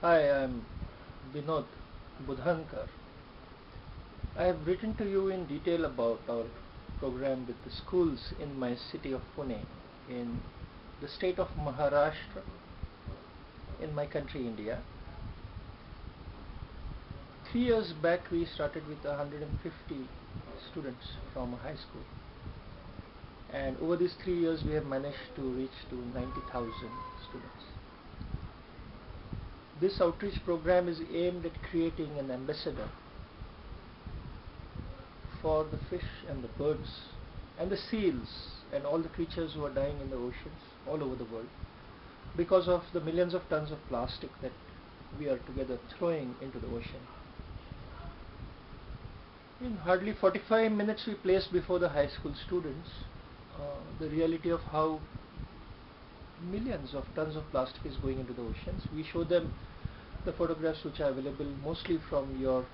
Hi, I'm Vinod Budhankar. I have written to you in detail about our program with the schools in my city of Pune, in the state of Maharashtra, in my country India. 3 years back we started with 150 students from a high school, and over these 3 years we have managed to reach to 90,000 students. This outreach program is aimed at creating an ambassador for the fish and the birds and the seals and all the creatures who are dying in the oceans all over the world because of the millions of tons of plastic that we are together throwing into the ocean. In hardly 45 minutes we placed before the high school students the reality of how millions of tons of plastic is going into the oceans. We show them the photographs which are available mostly from your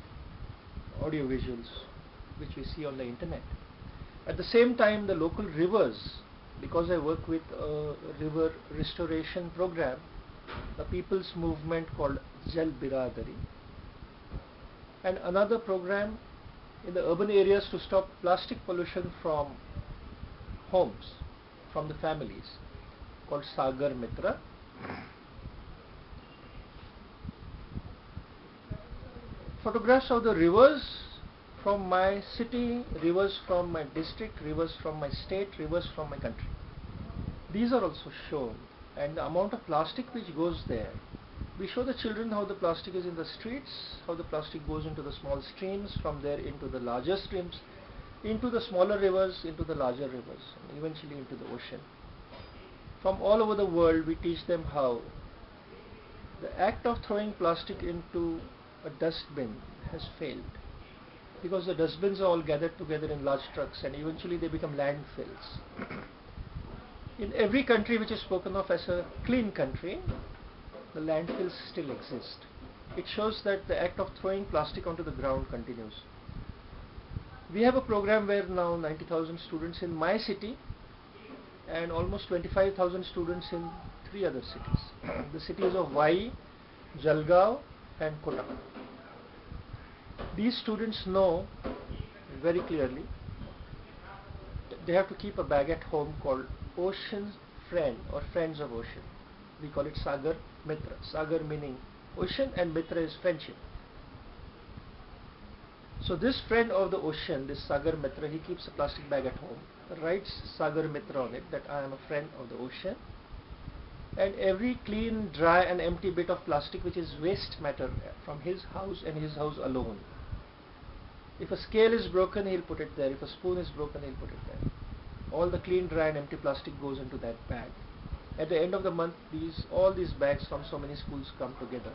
audio visuals which we see on the internet. At the same time, the local rivers, because I work with a river restoration program, a people's movement called Jal Biradari, and another program in the urban areas to stop plastic pollution from homes, from the families, called Sagar Mitra. Photographs of the rivers from my city, rivers from my district, rivers from my state, rivers from my country. These are also shown, and the amount of plastic which goes there. We show the children how the plastic is in the streets, how the plastic goes into the small streams, from there into the larger streams, into the smaller rivers, into the larger rivers, and eventually into the ocean. From all over the world, we teach them how the act of throwing plastic into a dustbin has failed, because the dustbins are all gathered together in large trucks and eventually they become landfills. In every country which is spoken of as a clean country, the landfills still exist. It shows that the act of throwing plastic onto the ground continues. We have a program where now 90,000 students in my city and almost 25,000 students in 3 other cities. The cities of Vai, Jalgaon and Kota. These students know very clearly that they have to keep a bag at home called Ocean Friend or Friends of Ocean. We call it Sagar Mitra. Sagar meaning ocean and Mitra is friendship. So this friend of the ocean, this Sagar Mitra, he keeps a plastic bag at home, writes Sagar Mitra on it that I am a friend of the ocean, and every clean, dry and empty bit of plastic which is waste matter from his house and his house alone. If a scale is broken, he'll put it there. If a spoon is broken, he'll put it there. All the clean, dry and empty plastic goes into that bag. At the end of the month, all these bags from so many schools come together.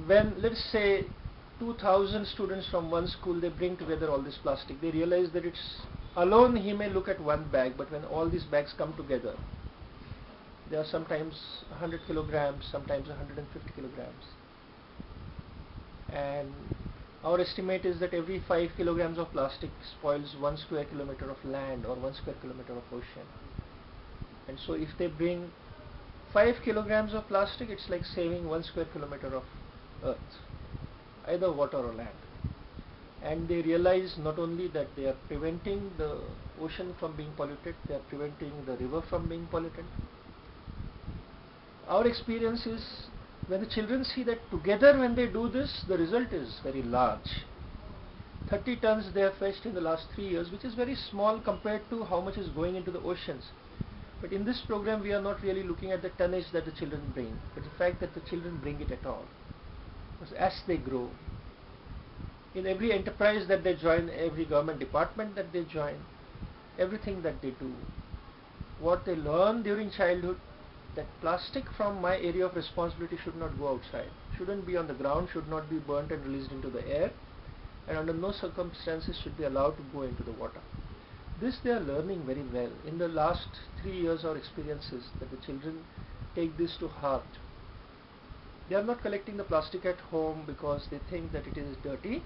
When, let's say, 2,000 students from one school, they bring together all this plastic, they realize that it's alone he may look at one bag, but when all these bags come together, there are sometimes 100 kilograms, sometimes 150 kilograms. And our estimate is that every 5 kilograms of plastic spoils 1 square kilometer of land or 1 square kilometer of ocean. And so if they bring 5 kilograms of plastic, it's like saving 1 square kilometer of earth, either water or land. And they realize not only that they are preventing the ocean from being polluted, they are preventing the river from being polluted. Our experience is when the children see that together when they do this, the result is very large. 30 tons they have fetched in the last 3 years, which is very small compared to how much is going into the oceans. But in this program we are not really looking at the tonnage that the children bring, but the fact that the children bring it at all. Because as they grow, in every enterprise that they join, every government department that they join, everything that they do, what they learn during childhood, that plastic from my area of responsibility should not go outside, shouldn't be on the ground, should not be burnt and released into the air, and under no circumstances should be allowed to go into the water. This they are learning very well. In the last 3 years our experiences that the children take this to heart. They are not collecting the plastic at home because they think that it is dirty.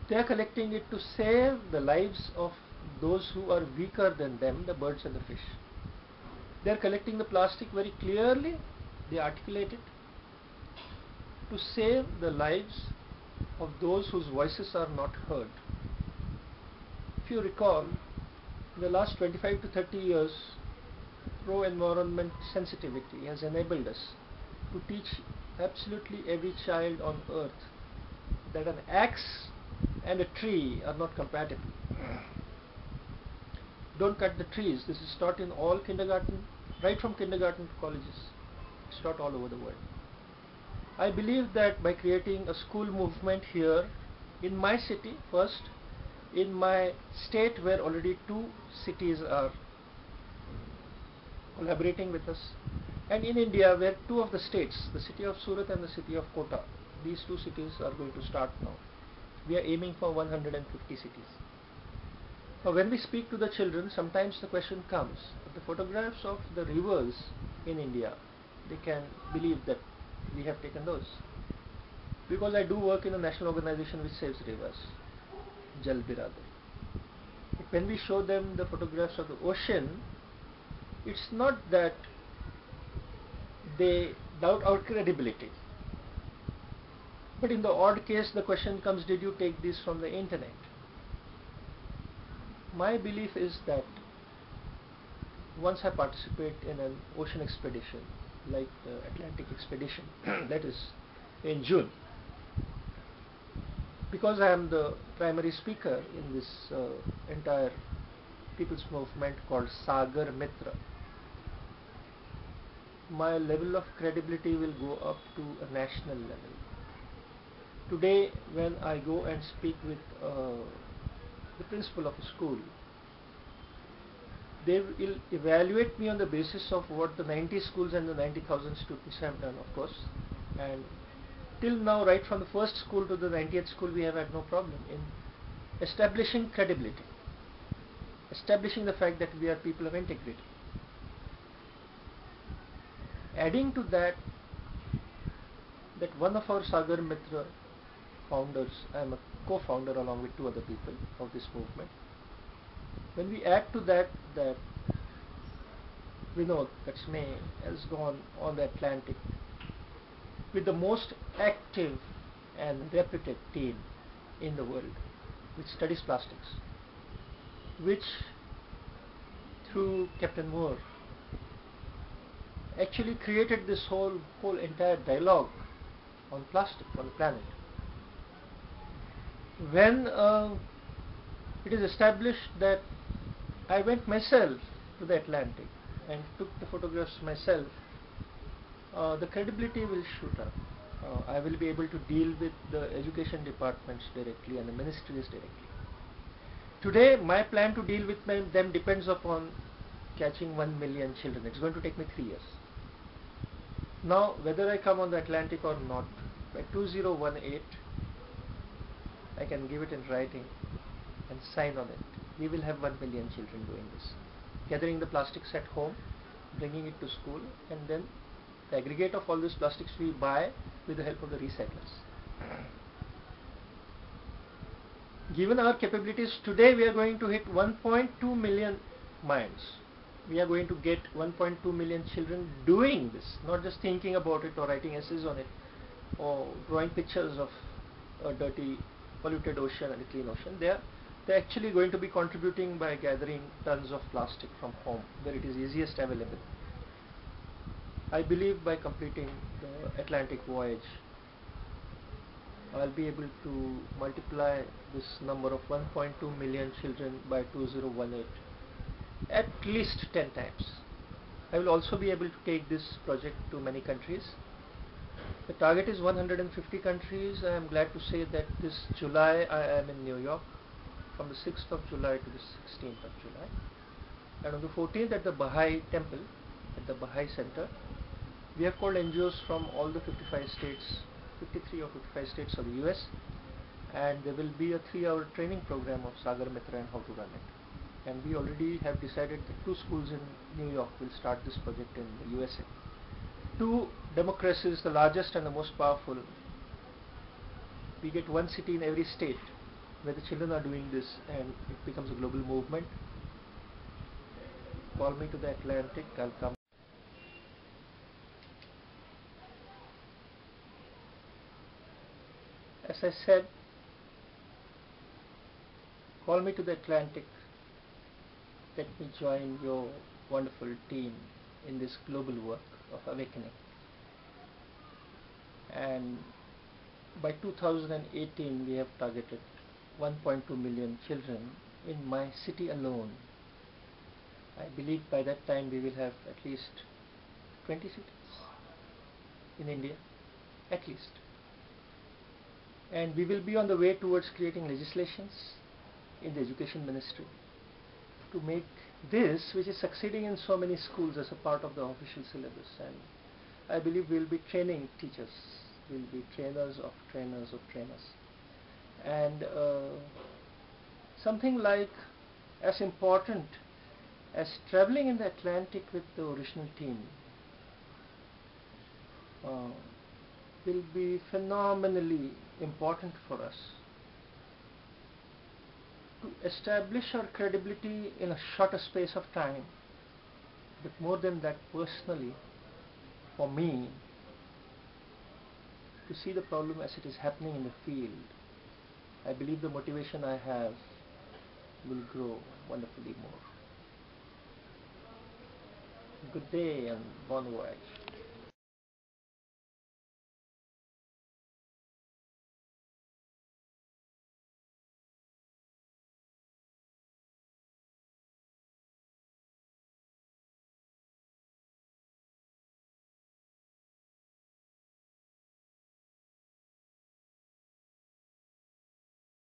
They are collecting it to save the lives of those who are weaker than them, the birds and the fish. They are collecting the plastic very clearly they articulate it to save the lives of those whose voices are not heard. If you recall, in the last 25 to 30 years, pro-environment sensitivity has enabled us to teach absolutely every child on earth that an axe and a tree are not compatible. Don't cut the trees. This is taught in all kindergarten, right from kindergarten to colleges. It's taught all over the world. I believe that by creating a school movement here in my city first, in my state where already 2 cities are collaborating with us, and in India where 2 of the states, the city of Surat and the city of Kota, these 2 cities are going to start now. We are aiming for 150 cities. Now when we speak to the children, sometimes the question comes, the photographs of the rivers in India, they can believe that we have taken those. Because I do work in a national organization which saves rivers, Jal Biradar. But when we show them the photographs of the ocean, it's not that they doubt our credibility. But in the odd case, the question comes, did you take this from the internet? My belief is that once I participate in an ocean expedition, like the Atlantic expedition, that is in June, because I am the primary speaker in this entire people's movement called Sagar Mitra, my level of credibility will go up to a national level. Today, when I go and speak with the principal of a school, they will evaluate me on the basis of what the 90 schools and the 90,000 students have done, of course. And till now, right from the first school to the 90th school, we have had no problem in establishing credibility, establishing the fact that we are people of integrity. Adding to that, that one of our Sagar Mitra founders, I am a co-founder along with 2 other people of this movement. When we add to that, that Vinod, that's me, has gone on the Atlantic with the most active and reputed team in the world which studies plastics, which through Captain Moore actually created this whole entire dialogue on plastic on the planet. When it is established that I went myself to the Atlantic and took the photographs myself, the credibility will shoot up. I will be able to deal with the education departments directly and the ministries directly. Today, my plan to deal with them depends upon catching 1 million children. It's going to take me 3 years. Now, whether I come on the Atlantic or not, by 2018, I can give it in writing and sign on it. We will have 1 million children doing this. Gathering the plastics at home, bringing it to school, and then the aggregate of all these plastics we buy with the help of the recyclers. Given our capabilities, today we are going to hit 1.2 million minds. We are going to get 1.2 million children doing this, not just thinking about it or writing essays on it or drawing pictures of a dirty, polluted ocean and a clean ocean. They're actually going to be contributing by gathering tons of plastic from home where it is easiest available. I believe by completing the Atlantic voyage, I'll be able to multiply this number of 1.2 million children by 2018 at least 10 times. I will also be able to take this project to many countries. The target is 150 countries. I am glad to say that this July I am in New York from the 6th of July to the 16th of July. And on the 14th at the Baha'i Temple, at the Baha'i Center, we have called NGOs from all the 55 states, 53 or 55 states of the US, and there will be a 3-hour training program of Sagar Mitra and how to run it. And we already have decided that 2 schools in New York will start this project in the USA. 2 democracies, the largest and the most powerful. We get 1 city in every state where the children are doing this and it becomes a global movement. Call me to the Atlantic, I'll come. as I said, call me to the Atlantic. Let me join your wonderful team in this global work of awakening. And by 2018 we have targeted 1.2 million children in my city alone. I believe by that time we will have at least 20 cities in India, at least. And we will be on the way towards creating legislations in the education ministry to make this, which is succeeding in so many schools, as a part of the official syllabus. And I believe we will be training teachers, we will be trainers of trainers of trainers. And something like as important as traveling in the Atlantic with the original team will be phenomenally important for us to establish our credibility in a shorter space of time. But more than that, personally, for me, to see the problem as it is happening in the field, I believe the motivation I have will grow wonderfully more. Good day and bon voyage.